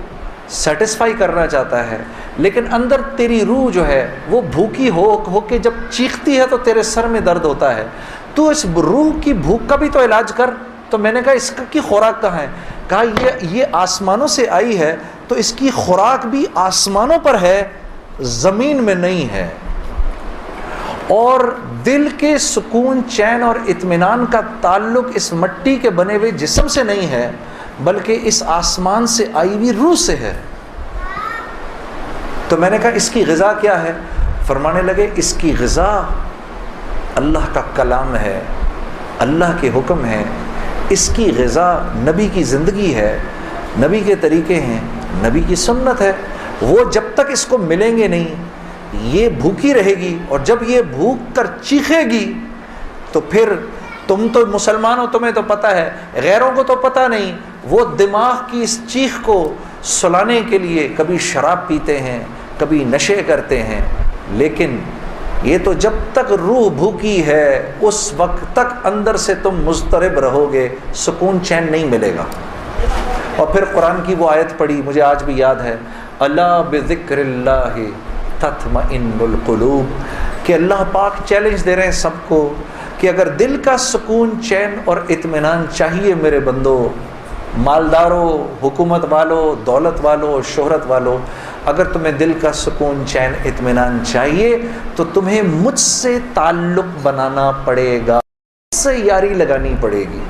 سیٹسفائی کرنا چاہتا ہے، لیکن اندر تیری روح جو ہے وہ بھوکی ہو کے جب چیختی ہے تو تیرے سر میں درد ہوتا ہے. تو اس روح کی بھوک کا بھی تو علاج کر. تو میں نے کہا اس کی خوراک کہاں ہے؟ کہا یہ آسمانوں سے آئی ہے تو اس کی خوراک بھی آسمانوں پر ہے، زمین میں نہیں ہے. اور دل کے سکون، چین اور اطمینان کا تعلق اس مٹی کے بنے ہوئے جسم سے نہیں ہے بلکہ اس آسمان سے آئی ہوئی روح سے ہے. تو میں نے کہا اس کی غذا کیا ہے؟ فرمانے لگے اس کی غذا اللہ کا کلام ہے، اللہ کے حکم ہے. اس کی غذا نبی کی زندگی ہے، نبی کے طریقے ہیں، نبی کی سنت ہے. وہ جب تک اس کو ملیں گے نہیں یہ بھوکی رہے گی، اور جب یہ بھوک کر چیخے گی تو پھر تم تو مسلمان ہو، تمہیں تو پتہ ہے، غیروں کو تو پتہ نہیں. وہ دماغ کی اس چیخ کو سلانے کے لیے کبھی شراب پیتے ہیں، کبھی نشے کرتے ہیں، لیکن یہ تو جب تک روح بھوکی ہے اس وقت تک اندر سے تم مضطرب رہو گے، سکون چین نہیں ملے گا. اور پھر قرآن کی وہ آیت پڑھی مجھے آج بھی یاد ہے، الا بذکر اللہ تطمئن القلوب، کہ اللہ پاک چیلنج دے رہے ہیں سب کو کہ اگر دل کا سکون، چین اور اطمینان چاہیے میرے بندو، مالداروں، حکومت والوں، دولت والوں، شہرت والوں، اگر تمہیں دل کا سکون، چین، اطمینان چاہیے تو تمہیں مجھ سے تعلق بنانا پڑے گا، مجھ سے یاری لگانی پڑے گی.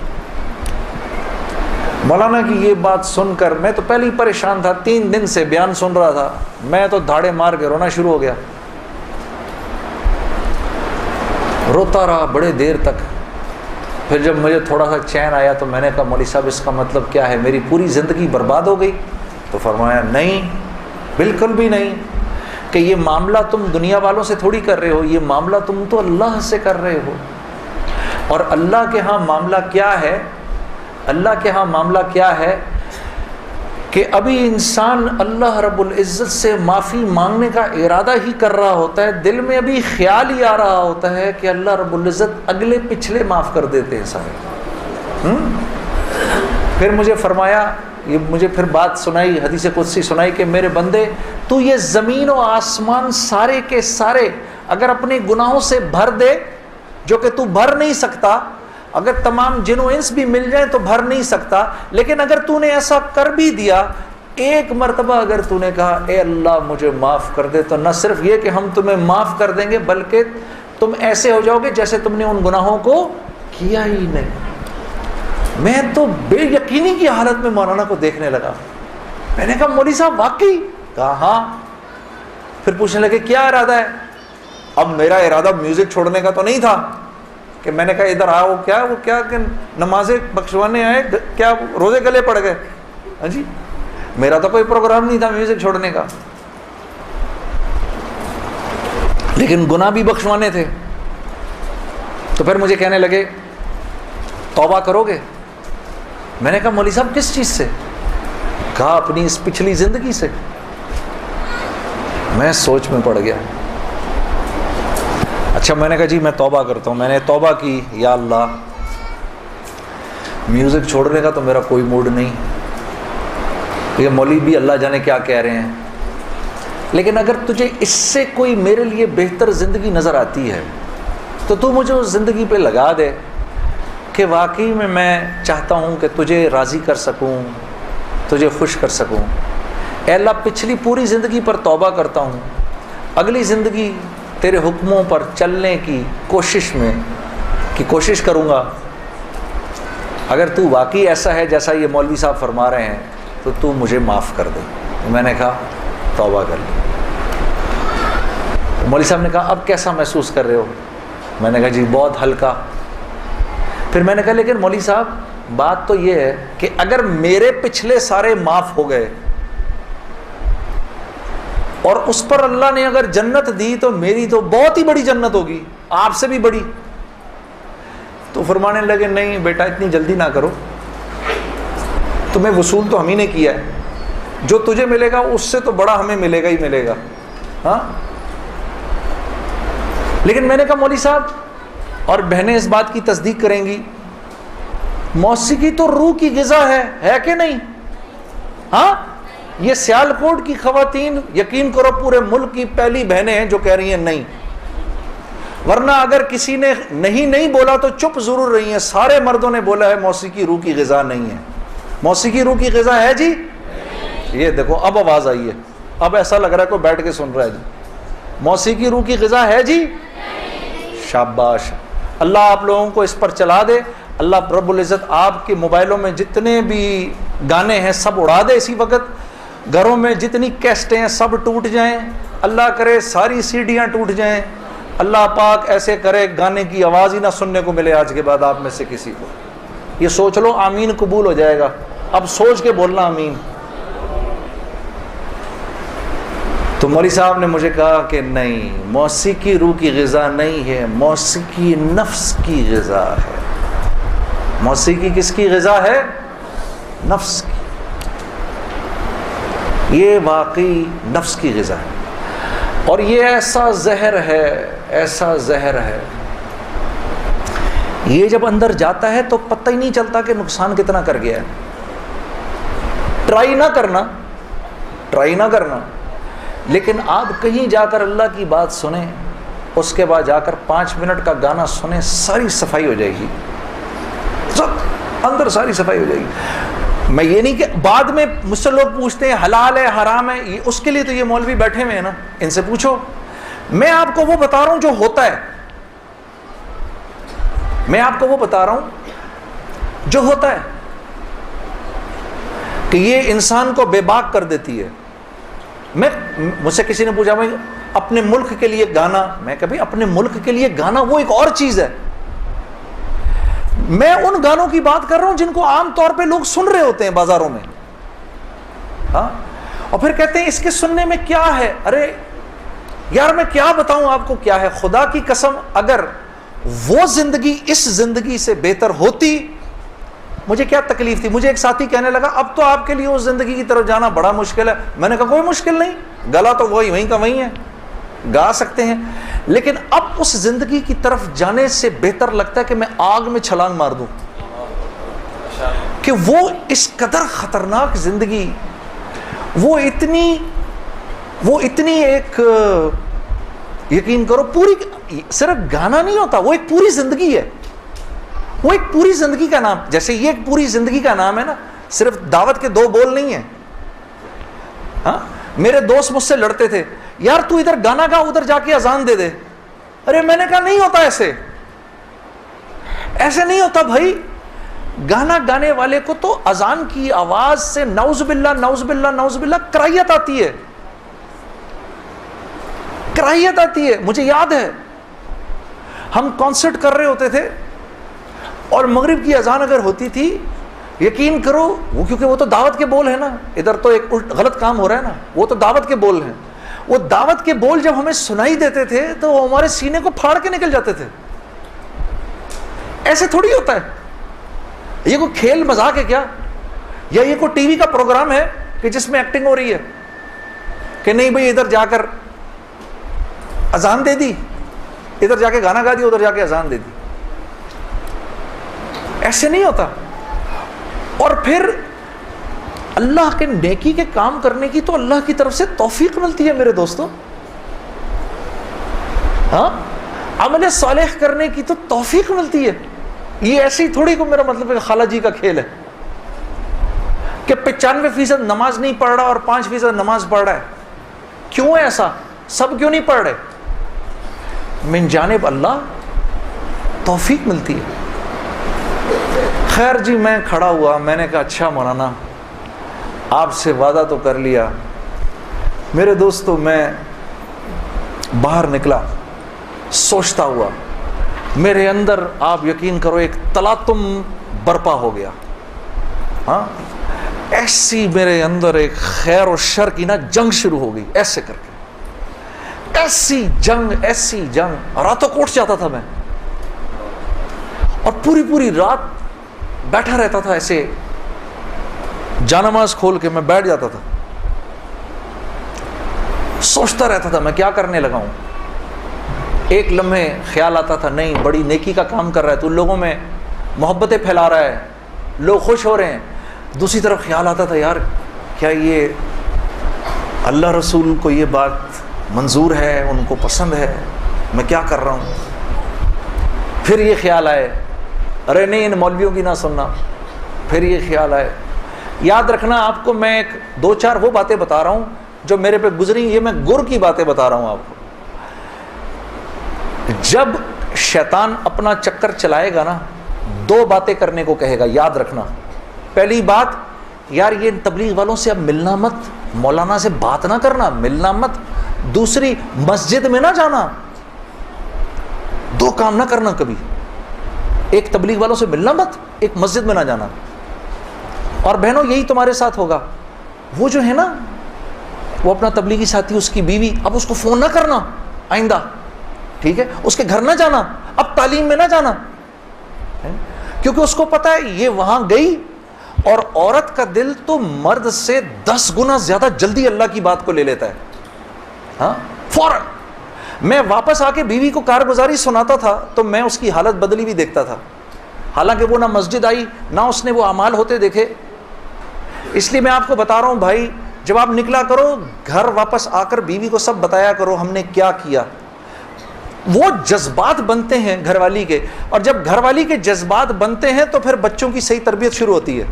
مولانا کی یہ بات سن کر میں تو پہلے ہی پریشان تھا، 3 دن سے بیان سن رہا تھا، میں تو دھاڑے مار کے رونا شروع ہو گیا. روتا رہا بڑے دیر تک. پھر جب مجھے تھوڑا سا چین آیا تو میں نے کہا مولوی صاحب اس کا مطلب کیا ہے، میری پوری زندگی برباد ہو گئی؟ تو فرمایا نہیں، بالکل بھی نہیں، کہ یہ معاملہ تم دنیا والوں سے تھوڑی کر رہے ہو، یہ معاملہ تم تو اللہ سے کر رہے ہو. اور اللہ کے ہاں معاملہ کیا ہے؟ اللہ کے ہاں معاملہ کیا ہے کہ ابھی انسان اللہ رب العزت سے معافی مانگنے کا ارادہ ہی کر رہا ہوتا ہے، دل میں ابھی خیال ہی آ رہا ہوتا ہے کہ اللہ رب العزت اگلے پچھلے معاف کر دیتے ہیں سارے۔ پھر مجھے فرمایا، یہ مجھے پھر بات سنائی، حدیث قدسی سنائی کہ میرے بندے، تو یہ زمین و آسمان سارے کے سارے اگر اپنے گناہوں سے بھر دے، جو کہ تو بھر نہیں سکتا، اگر تمام جن و انس بھی مل جائیں تو بھر نہیں سکتا، لیکن اگر تو نے ایسا کر بھی دیا، ایک مرتبہ اگر تو نے کہا اے اللہ مجھے معاف کر دے، تو نہ صرف یہ کہ ہم تمہیں معاف کر دیں گے، بلکہ تم ایسے ہو جاؤ گے جیسے تم نے ان گناہوں کو کیا ہی نہیں۔ میں تو بے یقینی کی حالت میں مولانا کو دیکھنے لگا، میں نے کہا مولوی صاحب واقعی؟ کہا ہاں۔ پھر پوچھنے لگے کیا ارادہ ہے؟ اب میرا ارادہ میوزک چھوڑنے کا تو نہیں تھا کہ میں نے کہا ادھر آؤ، کیا کہ نمازیں بخشوانے آئے، کیا روزے گلے پڑ گئے؟ ہاں جی، میرا تو کوئی پروگرام نہیں تھا میوزک چھوڑنے کا، لیکن گناہ بھی بخشوانے تھے۔ تو پھر مجھے کہنے لگے توبہ کرو گے؟ میں نے کہا مولوی صاحب کس چیز سے؟ کہا اپنی اس پچھلی زندگی سے۔ میں سوچ میں پڑ گیا۔ اچھا، میں نے کہا جی میں توبہ کرتا ہوں۔ میں نے توبہ کی، یا اللہ میوزک چھوڑنے کا تو میرا کوئی موڈ نہیں، یہ مولوی بھی اللہ جانے کیا کہہ رہے ہیں، لیکن اگر تجھے اس سے کوئی میرے لیے بہتر زندگی نظر آتی ہے تو تو مجھے اس زندگی پہ لگا دے کہ واقعی میں چاہتا ہوں کہ تجھے راضی کر سکوں، تجھے خوش کر سکوں۔ اے اللہ پچھلی پوری زندگی پر توبہ کرتا ہوں، اگلی زندگی تیرے حکموں پر چلنے کی کوشش کروں گا۔ اگر تو واقعی ایسا ہے جیسا یہ مولوی صاحب فرما رہے ہیں تو تو مجھے معاف کر دے۔ میں نے کہا توبہ کر لی۔ مولوی صاحب نے کہا اب کیسا محسوس کر رہے ہو؟ میں نے کہا جی بہت ہلکا۔ پھر میں نے کہا لیکن مولوی صاحب بات تو یہ ہے کہ اگر میرے پچھلے سارے معاف ہو گئے اور اس پر اللہ نے اگر جنت دی تو میری تو بہت ہی بڑی جنت ہوگی، آپ سے بھی بڑی۔ تو فرمانے لگے نہیں بیٹا اتنی جلدی نہ کرو، تمہیں وصول تو ہم ہی نے کیا ہے، جو تجھے ملے گا اس سے تو بڑا ہمیں ملے گا ہی ملے گا۔ ہاں، لیکن میں نے کہا مولوی صاحب، اور بہنیں اس بات کی تصدیق کریں گی، موسیقی تو روح کی غذا ہے کہ نہیں؟ ہاں، یہ سیالکوٹ کی خواتین یقین کرو پورے ملک کی پہلی بہنیں ہیں جو کہہ رہی ہیں نہیں، ورنہ اگر کسی نے نہیں بولا تو چپ ضرور رہی ہیں۔ سارے مردوں نے بولا ہے موسیقی روح کی غذا نہیں ہے۔ موسیقی روح کی غذا ہے جی؟ یہ دیکھو اب آواز آئی ہے، اب ایسا لگ رہا ہے کوئی بیٹھ کے سن رہا ہے جی۔ موسیقی روح کی غذا ہے جی؟ شاباش، اللہ آپ لوگوں کو اس پر چلا دے۔ اللہ رب العزت آپ کے موبائلوں میں جتنے بھی گانے ہیں سب اڑا دے اسی وقت، گھروں میں جتنی کیسٹیں ہیں سب ٹوٹ جائیں، اللہ کرے ساری سیڈیاں ٹوٹ جائیں، اللہ پاک ایسے کرے گانے کی آواز ہی نہ سننے کو ملے آج کے بعد آپ میں سے کسی کو۔ یہ سوچ لو، آمین قبول ہو جائے گا، اب سوچ کے بولنا آمین۔ تو مولوی صاحب نے مجھے کہا کہ نہیں، موسیقی روح کی غذا نہیں ہے، موسیقی نفس کی غذا ہے۔ موسیقی کس کی غذا ہے؟ نفس کی۔ یہ واقعی نفس کی غذا ہے، اور یہ ایسا زہر ہے، ایسا زہر ہے، یہ جب اندر جاتا ہے تو پتہ ہی نہیں چلتا کہ نقصان کتنا کر گیا ہے۔ ٹرائی نہ کرنا، لیکن آپ کہیں جا کر اللہ کی بات سنیں، اس کے بعد جا کر 5 منٹ کا گانا سنیں، ساری صفائی ہو جائے گی، سب اندر ساری صفائی ہو جائے گی۔ میں یہ نہیں کہ بعد میں مجھ سے لوگ پوچھتے ہیں حلال ہے حرام ہے، اس کے لیے تو یہ مولوی بیٹھے ہوئے ہیں نا، ان سے پوچھو۔ میں آپ کو وہ بتا رہا ہوں جو ہوتا ہے، میں آپ کو وہ بتا رہا ہوں جو ہوتا ہے، کہ یہ انسان کو بے باک کر دیتی ہے۔ مجھ سے کسی نے پوچھا بھائی اپنے ملک کے لیے گانا، میں کبھی اپنے ملک کے لیے گانا وہ ایک اور چیز ہے، میں ان گانوں کی بات کر رہا ہوں جن کو عام طور پہ لوگ سن رہے ہوتے ہیں بازاروں میں، ہاں، اور پھر کہتے ہیں اس کے سننے میں کیا ہے۔ ارے یار میں کیا بتاؤں آپ کو کیا ہے، خدا کی قسم اگر وہ زندگی اس زندگی سے بہتر ہوتی مجھے کیا تکلیف تھی. مجھے ایک ساتھی کہنے لگا اب تو آپ کے لیے اس زندگی کی طرف جانا بڑا مشکل ہے. میں نے کہا کوئی مشکل نہیں, گلا تو وہیں کا وہیں ہے, گا سکتے ہیں, لیکن اب اس زندگی کی طرف جانے سے بہتر لگتا ہے کہ میں آگ میں چھلانگ مار دوں, کہ وہ اس قدر خطرناک زندگی, وہ اتنی ایک, یقین کرو پوری, صرف گانا نہیں ہوتا, وہ ایک پوری زندگی ہے. وہ ایک پوری زندگی کا نام, جیسے یہ ایک پوری زندگی کا نام ہے نا, صرف دعوت کے 2 بول نہیں ہیں. ہاں, میرے دوست مجھ سے لڑتے تھے, یار تو ادھر گانا گا, ادھر جا کے اذان دے دے. ارے میں نے کہا نہیں ہوتا ایسے نہیں ہوتا بھائی. گانا گانے والے کو تو اذان کی آواز سے نعوذ باللہ نعوذ باللہ نعوذ باللہ کراہیت آتی ہے, کراہیت آتی ہے. مجھے یاد ہے ہم کانسرٹ کر رہے ہوتے تھے اور مغرب کی اذان اگر ہوتی تھی, یقین کرو وہ, کیونکہ وہ تو دعوت کے بول ہیں نا, ادھر تو ایک غلط کام ہو رہا ہے نا, وہ تو دعوت کے بول ہیں. وہ دعوت کے بول جب ہمیں سنائی دیتے تھے تو وہ ہمارے سینے کو پھاڑ کے نکل جاتے تھے. ایسے تھوڑی ہوتا ہے, یہ کوئی کھیل مذاق ہے کیا, یا یہ کوئی ٹی وی کا پروگرام ہے کہ جس میں ایکٹنگ ہو رہی ہے کہ نہیں بھئی ادھر جا کر اذان دے دی, ادھر جا کے گانا گا دی, ادھر جا کے اذان دے دی. ایسے نہیں ہوتا. اور پھر اللہ کے نیکی کے کام کرنے کی تو اللہ کی طرف سے توفیق ملتی ہے میرے دوستوں. ہاں, عمل صالح کرنے کی تو توفیق ملتی ہے. یہ ایسی تھوڑی کو میرا مطلب ہے کہ خالہ جی کا کھیل ہے کہ 95% نماز نہیں پڑھ رہا اور 5% نماز پڑھ رہا ہے. کیوں ہے ایسا؟ سب کیوں نہیں پڑھ رہے؟ من جانب اللہ توفیق ملتی ہے. خیر جی, میں کھڑا ہوا, میں نے کہا اچھا مولانا آپ سے وعدہ تو کر لیا. میرے دوستو میں باہر نکلا سوچتا ہوا, میرے اندر آپ یقین کرو ایک تلاطم برپا ہو گیا. ہاں, ایسی میرے اندر ایک خیر و شر کی نا جنگ شروع ہو گئی, ایسے کر کے ایسی جنگ, راتوں کو اٹھ جاتا تھا میں اور پوری رات بیٹھا رہتا تھا, ایسے جانماز کھول کے میں بیٹھ جاتا تھا, سوچتا رہتا تھا میں کیا کرنے لگا ہوں. ایک لمحے خیال آتا تھا نہیں بڑی نیکی کا کام کر رہا ہے تو لوگوں میں محبتیں پھیلا رہا ہے, لوگ خوش ہو رہے ہیں. دوسری طرف خیال آتا تھا یار کیا یہ اللہ رسول کو یہ بات منظور ہے, ان کو پسند ہے, میں کیا کر رہا ہوں. پھر یہ خیال آئے ارے نہیں ان مولویوں کی نہ سننا. پھر یہ خیال آئے, یاد رکھنا آپ کو میں 2-4 وہ باتیں بتا رہا ہوں جو میرے پہ گزری, یہ میں گر کی باتیں بتا رہا ہوں آپ کو. جب شیطان اپنا چکر چلائے گا نا 2 باتیں کرنے کو کہے گا, یاد رکھنا. پہلی بات, یار یہ تبلیغ والوں سے اب ملنا مت, مولانا سے بات نہ کرنا, ملنا مت. دوسری, مسجد میں نہ جانا. 2 کام نہ کرنا کبھی, ایک تبلیغ والوں سے ملنا مت, ایک مسجد میں نہ جانا. اور بہنوں یہی تمہارے ساتھ ہوگا. وہ جو ہے نا وہ اپنا تبلیغی ساتھی, اس کی بیوی, اب اس کو فون نہ کرنا آئندہ, ٹھیک ہے, اس کے گھر نہ جانا, اب تعلیم میں نہ جانا, کیونکہ اس کو پتا ہے یہ وہاں گئی اور عورت کا دل تو مرد سے 10 گنا زیادہ جلدی اللہ کی بات کو لے لیتا ہے. ہاں, فوراً. میں واپس آ کے بیوی کو کارگزاری سناتا تھا تو میں اس کی حالت بدلی بھی دیکھتا تھا, حالانکہ وہ نہ مسجد آئی نہ اس نے وہ اعمال ہوتے دیکھے. اس لیے میں آپ کو بتا رہا ہوں بھائی, جب آپ نکلا کرو گھر واپس آ کر بیوی کو سب بتایا کرو ہم نے کیا کیا. وہ جذبات بنتے ہیں گھر والی کے, اور جب گھر والی کے جذبات بنتے ہیں تو پھر بچوں کی صحیح تربیت شروع ہوتی ہے.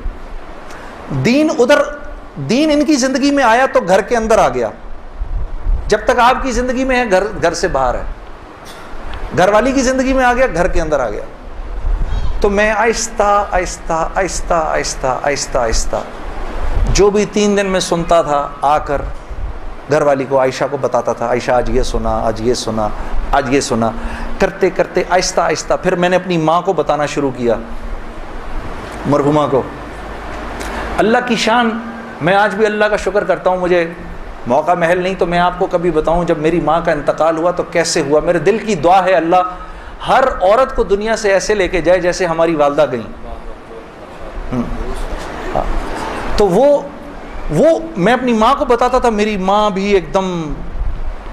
دین ان کی زندگی میں آیا تو گھر کے اندر آ گیا, جب تک آپ کی زندگی میں ہے گھر سے باہر ہے. گھر والی کی زندگی میں آ گیا, گھر کے اندر آ گیا. تو میں آہستہ جو بھی 3 دن میں سنتا تھا آ کر گھر والی کو, عائشہ کو بتاتا تھا, عائشہ آج یہ سنا, آج یہ سنا, آج یہ سنا. کرتے کرتے آہستہ پھر میں نے اپنی ماں کو بتانا شروع کیا, مرحومہ کو. اللہ کی شان, میں آج بھی اللہ کا شکر کرتا ہوں, مجھے موقع محل نہیں تو میں آپ کو کبھی بتاؤں جب میری ماں کا انتقال ہوا تو کیسے ہوا. میرے دل کی دعا ہے اللہ ہر عورت کو دنیا سے ایسے لے کے جائے جیسے ہماری والدہ گئیں. تو وہ میں اپنی ماں کو بتاتا تھا، میری ماں بھی ایک دم،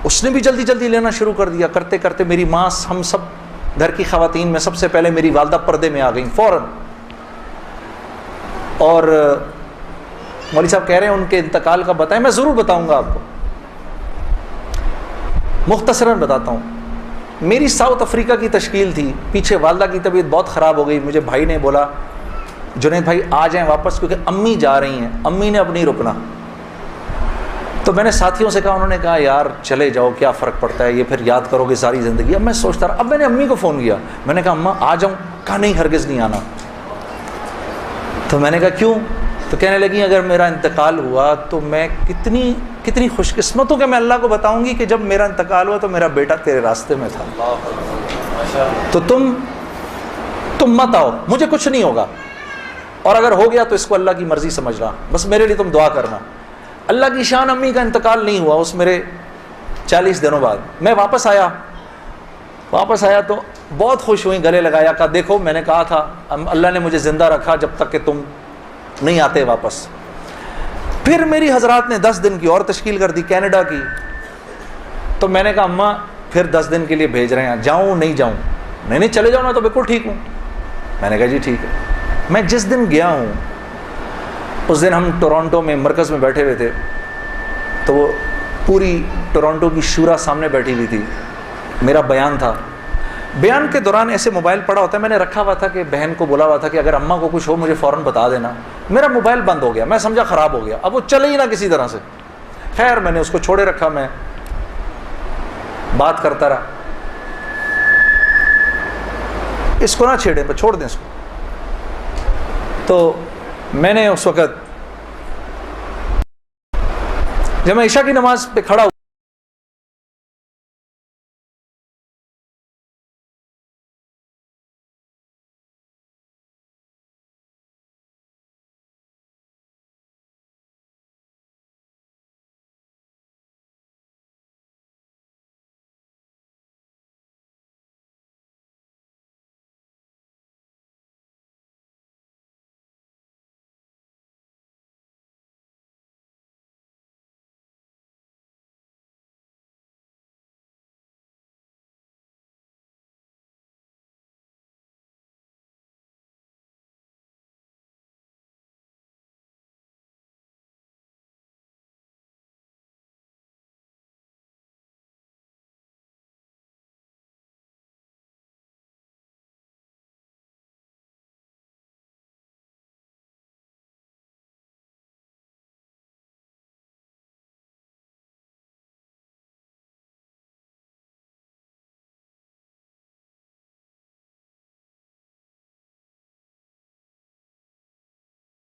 اس نے بھی جلدی جلدی لینا شروع کر دیا. کرتے کرتے میری ماں، ہم سب گھر کی خواتین میں سب سے پہلے میری والدہ پردے میں آ گئیں فوراً. اور مولوی صاحب کہہ رہے ہیں ان کے انتقال کا بتائیں، میں ضرور بتاؤں گا آپ کو، مختصراً بتاتا ہوں. میری ساؤتھ افریقہ کی تشکیل تھی، پیچھے والدہ کی طبیعت بہت خراب ہو گئی. مجھے بھائی نے بولا جنید بھائی آ جائیں واپس، کیونکہ امی جا رہی ہیں، امی نے اب نہیں رکنا. تو میں نے ساتھیوں سے کہا، انہوں نے کہا یار چلے جاؤ، کیا فرق پڑتا ہے، یہ پھر یاد کرو گے ساری زندگی. اب میں سوچتا رہا. اب میں نے امی کو فون کیا، میں نے کہا اماں آ جاؤں؟ کہا نہیں، ہرگز نہیں آنا. تو میں نے کہا کیوں؟ تو کہنے لگی اگر میرا انتقال ہوا تو میں کتنی خوش قسمت ہوں کہ میں اللہ کو بتاؤں گی کہ جب میرا انتقال ہوا تو میرا بیٹا تیرے راستے میں تھا. تو تم مت آؤ، مجھے کچھ نہیں ہوگا، اور اگر ہو گیا تو اس کو اللہ کی مرضی سمجھنا، بس میرے لیے تم دعا کرنا. اللہ کی شان، امی کا انتقال نہیں ہوا. اس میرے 40 دنوں بعد میں واپس آیا تو بہت خوش ہوئی، گلے لگایا. کہا دیکھو میں نے کہا تھا، اللہ نے مجھے زندہ رکھا جب تک کہ تم نہیں آتے واپس. پھر میری حضرات نے 10 دن کی اور تشکیل کر دی کینیڈا کی. تو میں نے کہا اماں پھر 10 دن کے لیے بھیج رہے ہیں، جاؤں نہیں جاؤں؟ نہیں چلے جاؤ، میں تو بالکل ٹھیک ہوں. میں نے کہا جی ٹھیک ہے. میں جس دن گیا ہوں اس دن ہم ٹورانٹو میں مرکز میں بیٹھے ہوئے تھے، تو وہ پوری ٹورانٹو کی شورا سامنے بیٹھی ہوئی تھی. میرا بیان تھا. بیان کے دوران ایسے موبائل پڑا ہوتا ہے، میں نے رکھا ہوا تھا کہ بہن کو بولا ہوا تھا کہ اگر اماں کو کچھ ہو مجھے فوراً بتا دینا. میرا موبائل بند ہو گیا، میں سمجھا خراب ہو گیا، اب وہ چلے ہی نہ کسی طرح سے. خیر میں نے اس کو چھوڑے رکھا، میں بات کرتا رہا. اس کو نہ چھیڑیں، چھوڑ دیں اس کو. تو میں نے اس وقت جب میں عشاء کی نماز پہ کھڑا